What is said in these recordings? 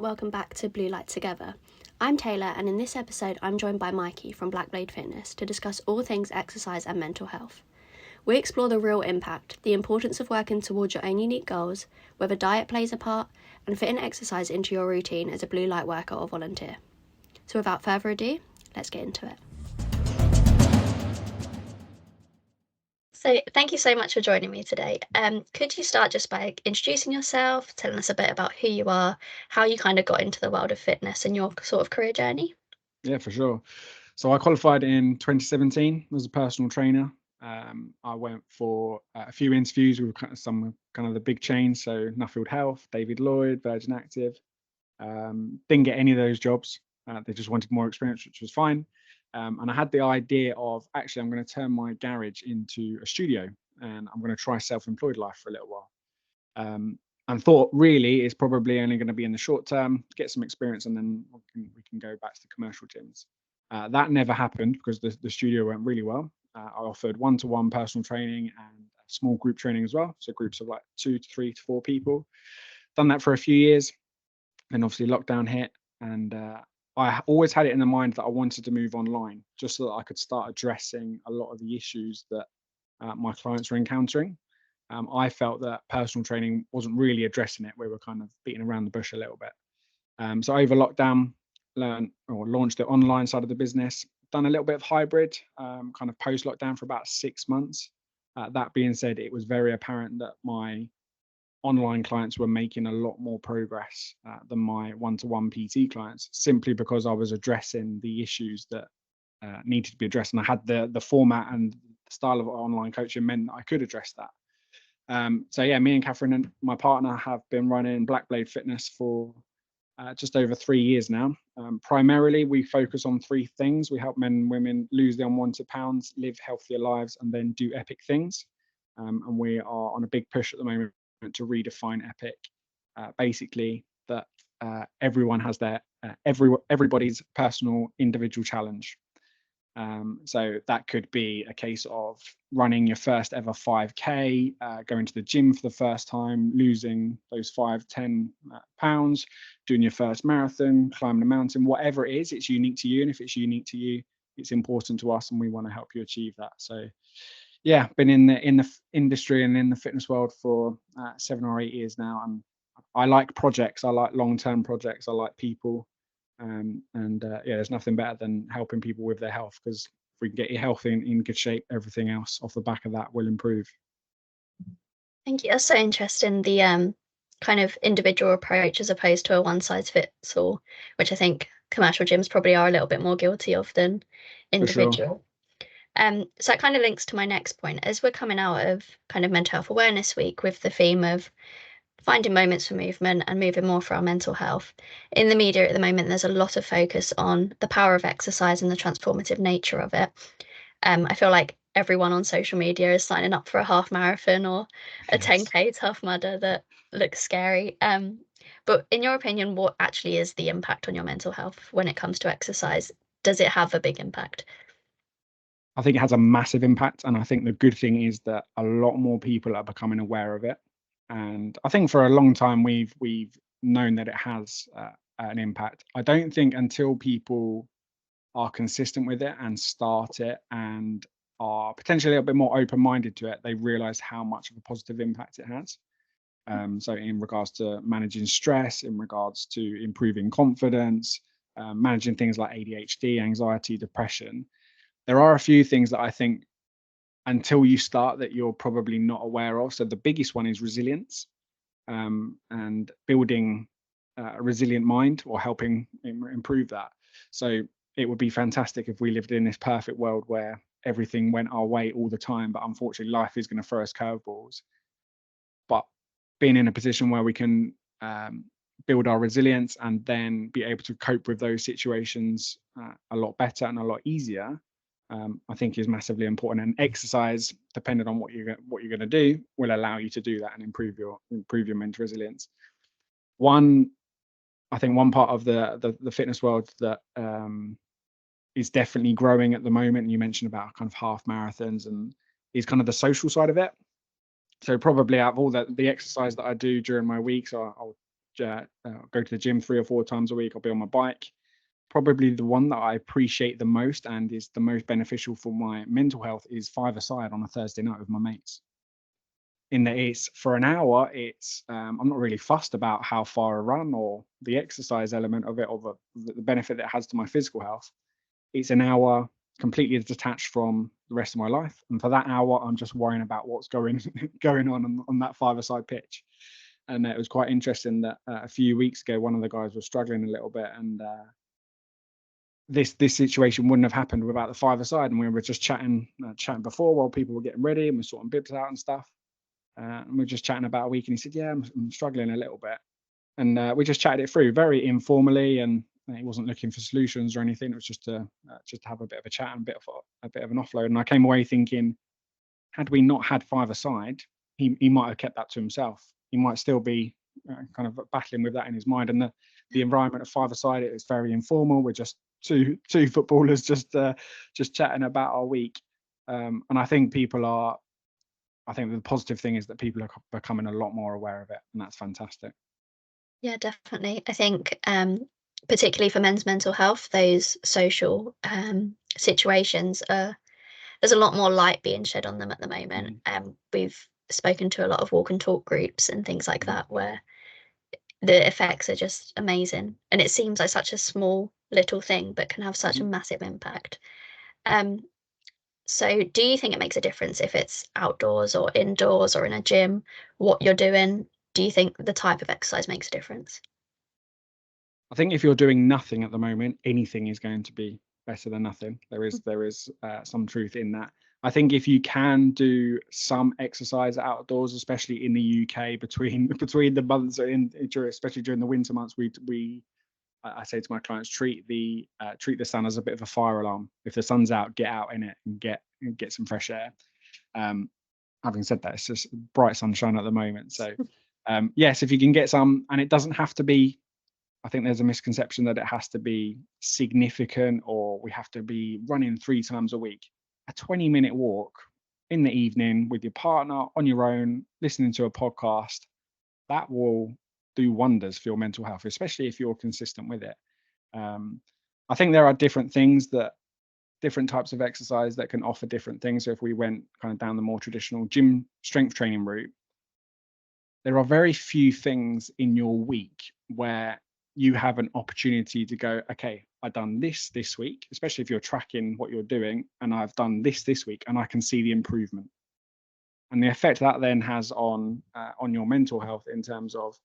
welcome back to Blue Light Together. I'm Taylor, and in this episode I'm joined by Mikey from Black Blade Fitness to discuss all things exercise and mental health. We explore the real impact, the importance of working towards your own unique goals, whether diet plays a part, and fitting exercise into your routine as a blue light worker or volunteer. So without further ado, let's get into it. So thank you so much for joining me today. Could you start just by introducing yourself, telling us a bit about who you are, how you kind of got into the world of fitness and your sort of career journey? Yeah, for sure. So I qualified in 2017 as a personal trainer. I went for a few interviews with some kind of the big chains, so Nuffield Health, David Lloyd, Virgin Active. Didn't get any of those jobs. They just wanted more experience, which was fine. And I had the idea of actually I'm going to turn my garage into a studio and I'm going to try self-employed life for a little while. And thought really it's probably only going to be in the short term, get some experience, and then we can go back to the commercial gyms. That never happened because the studio went really well. I offered one-to-one personal training and small group training as well. So groups of like 2 to 3 to 4 people. Done that for a few years. Then obviously lockdown hit, and I always had it in the mind that I wanted to move online just so that I could start addressing a lot of the issues that my clients were encountering. I felt that personal training wasn't really addressing it. We were kind of beating around the bush a little bit. So over lockdown, launched the online side of the business, done a little bit of hybrid, kind of post lockdown for about 6 months. That being said, it was very apparent that my online clients were making a lot more progress than my one-to-one PT clients, simply because I was addressing the issues that needed to be addressed. And I had the format and the style of online coaching meant that I could address that. So yeah, me and Catherine and my partner have been running Black Blade Fitness for just over 3 years now. Primarily, we focus on 3 things. We help men and women lose the unwanted pounds, live healthier lives, and then do epic things. And we are on a big push at the moment to redefine epic. Basically, that everyone has their everybody's personal individual challenge. So that could be a case of running your first ever 5K, going to the gym for the first time, losing those 5-10 pounds, doing your first marathon, climbing a mountain, whatever it is, it's unique to you. And if it's unique to you, it's important to us and we want to help you achieve that. So yeah, been in the industry and in the fitness world for 7 or 8 years now. And I like projects. I like long-term projects. I like people. Yeah, there's nothing better than helping people with their health, because if we can get your health in good shape, everything else off the back of that will improve. Thank you. That's so interesting. The kind of individual approach as opposed to a one size fits all, which I think commercial gyms probably are a little bit more guilty of than individual. So it kind of links to my next point. As we're coming out of kind of Mental Health Awareness Week with the theme of finding moments for movement and moving more for our mental health. In the media at the moment, there's a lot of focus on the power of exercise and the transformative nature of it. I feel like everyone on social media is signing up for a half marathon or a 10K Tough Mudder that looks scary. But in your opinion, what actually is the impact on your mental health when it comes to exercise? Does it have a big impact? I think it has a massive impact, and I think the good thing is that a lot more people are becoming aware of it. And I think for a long time we've known that it has an impact. I don't think until people are consistent with it and start it and are potentially a bit more open-minded to it, they realize how much of a positive impact it has. So in regards to managing stress, in regards to improving confidence, managing things like ADHD, anxiety, depression, there are a few things that I think until you start that you're probably not aware of. So the biggest one is resilience, and building a resilient mind or helping improve that. So it would be fantastic if we lived in this perfect world where everything went our way all the time, but unfortunately life is going to throw us curveballs. But being in a position where we can build our resilience and then be able to cope with those situations a lot better and a lot easier, I think is massively important. And exercise, depending on what you're going to do, will allow you to do that and improve your mental resilience. I think one part of the fitness world that is definitely growing at the moment, and you mentioned about kind of half marathons, and is kind of the social side of it. So probably out of all the exercise that I do during my week, so I'll go to the gym 3 or 4 times a week. I'll be on my bike. Probably the one that I appreciate the most and is the most beneficial for my mental health is 5-a-side on a Thursday night with my mates. In that it's for an hour, I'm not really fussed about how far I run or the exercise element of it or the benefit that it has to my physical health. It's an hour completely detached from the rest of my life, and for that hour I'm just worrying about what's going on that 5-a-side pitch. And it was quite interesting that a few weeks ago one of the guys was struggling a little bit, and this situation wouldn't have happened without the 5-a-side, and we were just chatting before while people were getting ready and we're sorting bibs out and stuff, and we're just chatting about a week, and he said, yeah, I'm struggling a little bit, and we just chatted it through very informally, and he wasn't looking for solutions or anything. It was just to have a bit of a chat and a bit of an offload. And I came away thinking, had we not had 5-a-side, he might have kept that to himself. He might still be kind of battling with that in his mind. And the environment of 5-a-side, it is very informal. We're just two footballers just chatting about our week. And I think the positive thing is that people are becoming a lot more aware of it, and that's fantastic. Yeah, definitely. I think particularly for men's mental health, those social situations there's a lot more light being shed on them at the moment. We've spoken to a lot of walk and talk groups and things like that where the effects are just amazing, and it seems like such a small little thing but can have such a massive impact. So do you think it makes a difference if it's outdoors or indoors or in a gym, what you're doing? Do you think the type of exercise makes a difference? I think if you're doing nothing at the moment, anything is going to be better than nothing. There is some truth in that. I think if you can do some exercise outdoors, especially in the UK, between the months, especially during the winter months, I say to my clients, treat the sun as a bit of a fire alarm. If the sun's out, get out in it and get some fresh air. Having said that, it's just bright sunshine at the moment. So yes, if you can get some, and it doesn't have to be. I think there's a misconception that it has to be significant or we have to be running 3 times a week. A 20-minute walk in the evening with your partner on your own, listening to a podcast, that will do wonders for your mental health, especially if you're consistent with it. I think there are different types of exercise that can offer different things. So if we went kind of down the more traditional gym strength training route, there are very few things in your week where you have an opportunity to go, okay, I've done this week, especially if you're tracking what you're doing, and I've done this week, and I can see the improvement. And the effect that then has on your mental health in terms of,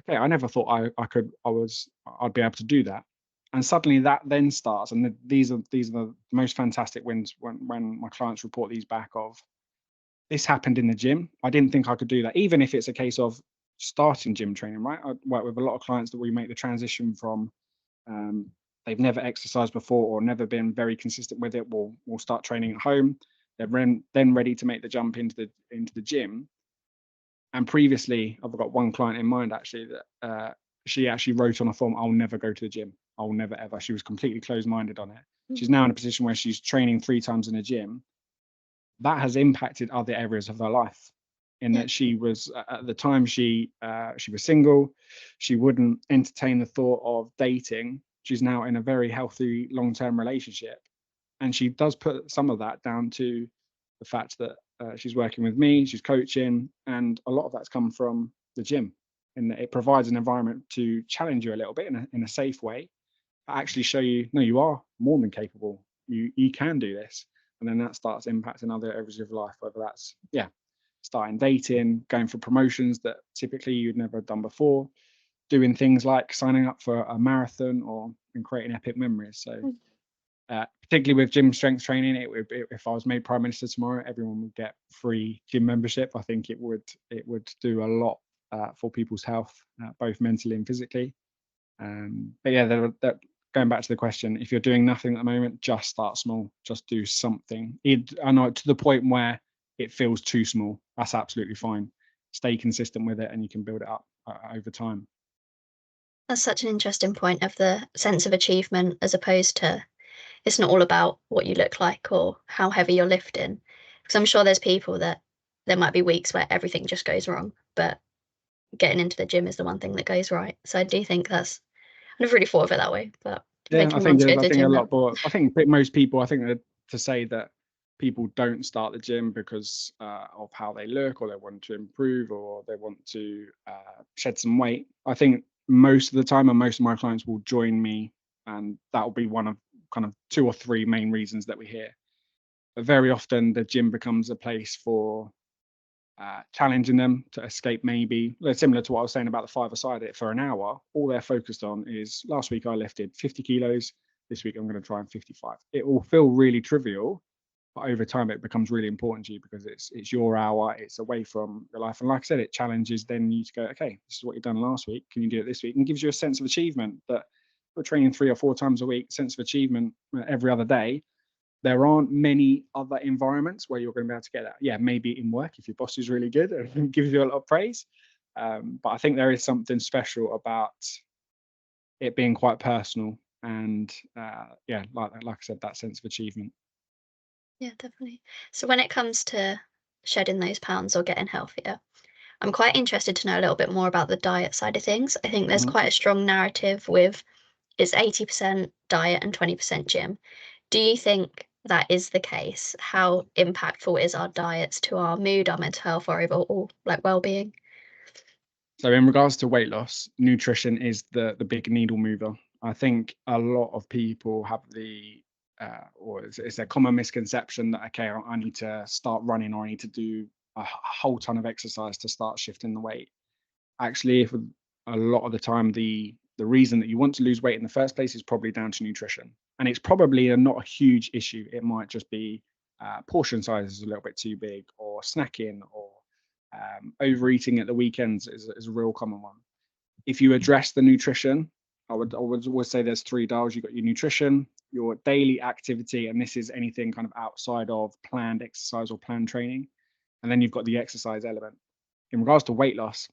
okay, I never thought I'd be able to do that. And suddenly that then starts, and these are the most fantastic wins when my clients report these back of, this happened in the gym. I didn't think I could do that, even if it's a case of starting gym training, right? I work with a lot of clients that we make the transition from they've never exercised before or never been very consistent with it. We'll start training at home. They're then ready to make the jump into the gym. And previously, I've got one client in mind actually that she actually wrote on a form, "I'll never go to the gym. I'll never ever." She was completely closed-minded on it. She's now in a position where she's training 3 times in a gym. That has impacted other areas of her life. In that she was at the time she was single, she wouldn't entertain the thought of dating. She's now in a very healthy long-term relationship, and she does put some of that down to the fact that she's working with me, she's coaching, and a lot of that's come from the gym. And it provides an environment to challenge you a little bit in a safe way, but actually show you, no, you are more than capable. You can do this, and then that starts impacting other areas of life, whether that's starting dating, going for promotions that typically you'd never have done before, doing things like signing up for a marathon and creating epic memories. So particularly with gym strength training, if I was made Prime Minister tomorrow, everyone would get free gym membership. I think it would do a lot for people's health, both mentally and physically. But yeah, going back to the question, if you're doing nothing at the moment, just start small, just do something. I know to the point where it feels too small, that's absolutely fine. Stay consistent with it and you can build it up over time. That's such an interesting point of the sense of achievement, as opposed to it's not all about what you look like or how heavy you're lifting. Because I'm sure there's people that there might be weeks where everything just goes wrong, but getting into the gym is the one thing that goes right. So I do think that's, I've never really thought of it that way, but Yeah, making your mum to go to I the think a gym lot now. more. I think most people. I think that to say that people don't start the gym because of how they look, or they want to improve, or they want to shed some weight. I think most of the time, and most of my clients will join me, and that will be one of kind of 2 or 3 main reasons that we hear. But very often, the gym becomes a place for challenging them to escape, maybe similar to what I was saying about the 5-a-side. It for an hour, all they're focused on is, last week I lifted 50 kilos, this week I'm going to try and 55. It will feel really trivial, but over time it becomes really important to you because it's your hour, it's away from your life. And like I said, it challenges then you to go, okay, this is what you've done last week, can you do it this week? And gives you a sense of achievement that we're training 3 or 4 times a week, sense of achievement every other day. There aren't many other environments where you're going to be able to get that. Yeah, maybe in work if your boss is really good and gives you a lot of praise. But I think there is something special about it being quite personal, and yeah, like I said, that sense of achievement. Yeah, definitely. So when it comes to shedding those pounds or getting healthier, I'm quite interested to know a little bit more about the diet side of things. I think there's Mhm. quite a strong narrative with it's 80% diet and 20% gym. Do you think that is the case? How impactful is our diets to our mood, our mental health, our overall like well-being? So in regards to weight loss, nutrition is the big needle mover. I think a lot of people have or it's a common misconception that, okay, I need to start running, or I need to do a whole ton of exercise to start shifting the weight. Actually, if a lot of the time, the reason that you want to lose weight in the first place is probably down to nutrition, and it's probably not a huge issue. It might just be portion size is a little bit too big, or snacking, or overeating at the weekends is a real common one. If you address the nutrition, I would always say there's 3 dials. You've got your nutrition, your daily activity, and this is anything kind of outside of planned exercise or planned training, and then you've got the exercise element. In regards to weight loss,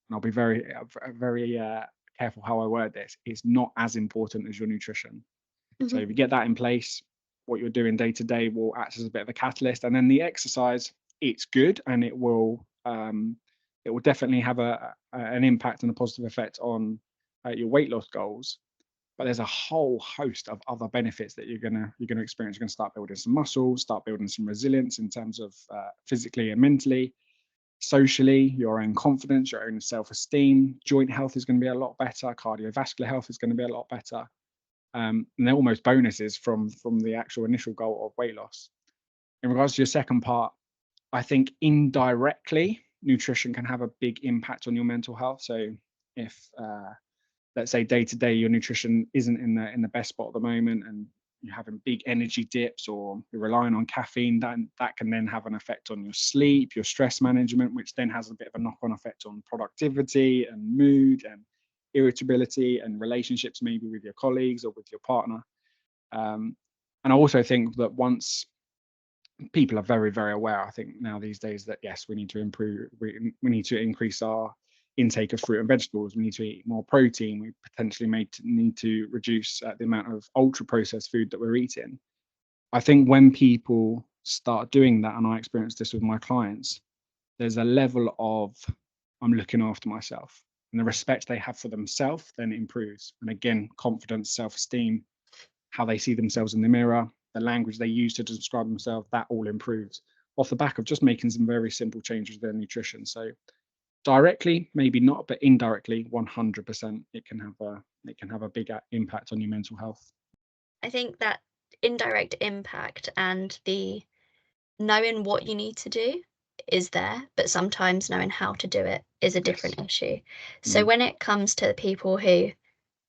and I'll be very careful how I word this, it's not as important as your nutrition. So Mhm. if you get that in place, what you're doing day to day will act as a bit of a catalyst, and then the exercise, it's good, and it will definitely have an impact and a positive effect on your weight loss goals. But there's a whole host of other benefits that you're gonna experience. You're gonna start building some muscle, start building some resilience in terms of physically and mentally, socially, your own confidence, your own self-esteem. Joint health is going to be a lot better. Cardiovascular health is going to be a lot better. And they're almost bonuses from the actual initial goal of weight loss. In regards to your second part, I think indirectly nutrition can have a big impact on your mental health. So if let's say day to day your nutrition isn't in the best spot at the moment, and you're having big energy dips, or you're relying on caffeine, that can then have an effect on your sleep, your stress management, which then has a bit of a knock-on effect on productivity and mood and irritability and relationships, maybe with your colleagues or with your partner. um, and I also think that once people are very aware, I think now these days, that yes, we need to improve, we need to increase our intake of fruit and vegetables, we need to eat more protein, we potentially need to reduce the amount of ultra processed food that we're eating. I think when people start doing that, and I experience this with my clients, there's a level of, I'm looking after myself, and the respect they have for themselves then improves. And again, confidence, self-esteem, how they see themselves in the mirror, the language they use to describe themselves, that all improves off the back of just making some very simple changes to their nutrition. So directly, maybe not, but indirectly, 100%, it can have a big impact on your mental health. I think that indirect impact and the knowing what you need to do is there, but sometimes knowing how to do it is a Yes. different issue. So Mm. when it comes to people who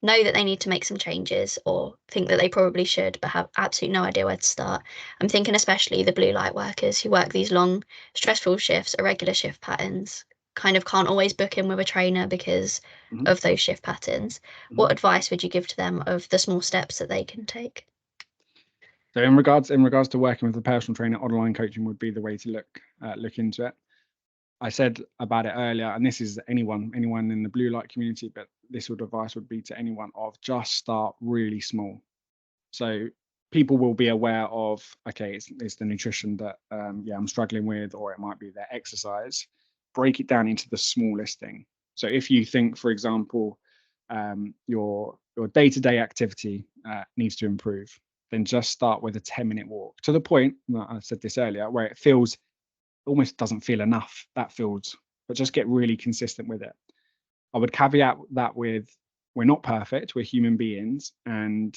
know that they need to make some changes or think that they probably should but have absolutely no idea where to start, I'm thinking especially the blue light workers who work these long, stressful shifts, irregular shift patterns, kind of can't always book in with a trainer because Mhm. of those shift patterns. Mhm. What advice would you give to them of the small steps that they can take? So in regards to working with a personal trainer, online coaching would be the way to look into it. I said about it earlier, and this is anyone in the blue light community, but this advice would be to anyone of just start really small. So people will be aware of, okay, it's the nutrition that yeah, I'm struggling with, or it might be their exercise. Break it down into the smallest thing. So if you think, for example, your day-to-day activity needs to improve, then just start with a 10-minute walk, to the point, I said this earlier, where it feels almost doesn't feel enough. That feels, but just get really consistent with it. I would caveat that with, we're not perfect, we're human beings, and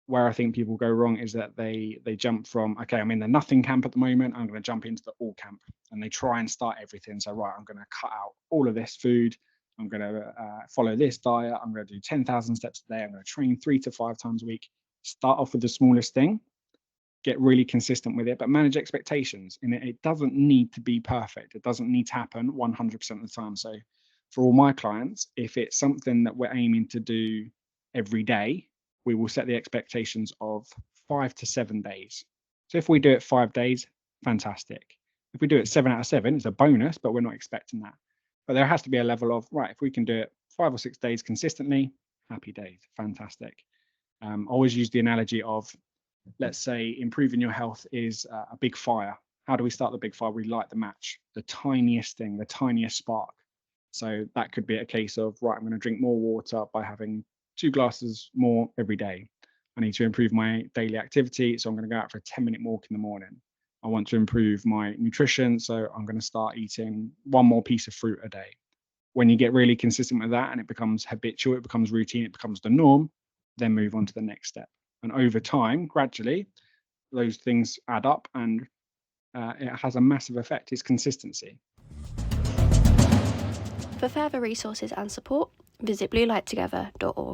where I think people go wrong is that they jump from, okay, I'm in the nothing camp at the moment, I'm going to jump into the all camp, and they try and start everything. So right, I'm going to cut out all of this food, I'm going to follow this diet, I'm going to do 10,000 steps a day, I'm going to train 3 to 5 times a week. Start off with the smallest thing, get really consistent with it, but manage expectations. And it doesn't need to be perfect, it doesn't need to happen 100% of the time. So for all my clients, if it's something that we're aiming to do every day, we will set the expectations of 5 to 7 days. So if we do it 5 days, fantastic. If we do it 7 out of 7, it's a bonus, but we're not expecting that. But there has to be a level of, right, if we can do it 5 or 6 days consistently, happy days, fantastic. Always use the analogy of, let's say improving your health is a big fire. How do we start the big fire? We light the match, the tiniest thing, the tiniest spark. So that could be a case of, right, I'm going to drink more water by having 2 glasses more every day. I need to improve my daily activity, so I'm going to go out for a 10-minute walk in the morning. I want to improve my nutrition, so I'm going to start eating 1 more piece of fruit a day. When you get really consistent with that and it becomes habitual, it becomes routine, it becomes the norm, then move on to the next step. And over time, gradually, those things add up, and it has a massive effect. It's consistency. For further resources and support, visit bluelighttogether.org.